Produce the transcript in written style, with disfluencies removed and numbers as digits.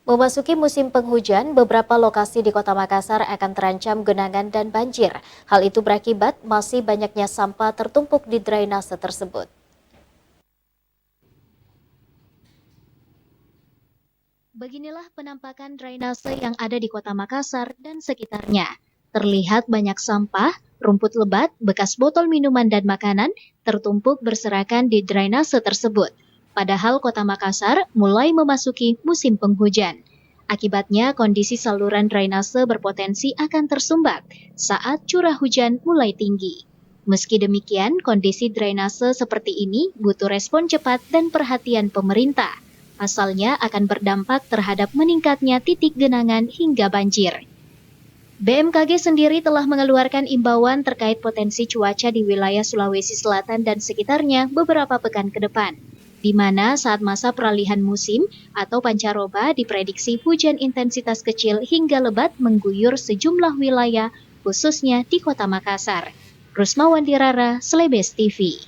Memasuki musim penghujan, beberapa lokasi di Kota Makassar akan terancam genangan dan banjir. Hal itu berakibat masih banyaknya sampah tertumpuk di drainase tersebut. Beginilah penampakan drainase yang ada di Kota Makassar dan sekitarnya. Terlihat banyak sampah, rumput lebat, bekas botol minuman dan makanan tertumpuk berserakan di drainase tersebut. Padahal Kota Makassar mulai memasuki musim penghujan. Akibatnya kondisi saluran drainase berpotensi akan tersumbat saat curah hujan mulai tinggi. Meski demikian, kondisi drainase seperti ini butuh respon cepat dan perhatian pemerintah. Pasalnya akan berdampak terhadap meningkatnya titik genangan hingga banjir. BMKG sendiri telah mengeluarkan imbauan terkait potensi cuaca di wilayah Sulawesi Selatan dan sekitarnya beberapa pekan ke depan, di mana saat masa peralihan musim atau pancaroba diprediksi hujan intensitas kecil hingga lebat mengguyur sejumlah wilayah, khususnya di Kota Makassar. Rusma Wandirara, Slebes TV.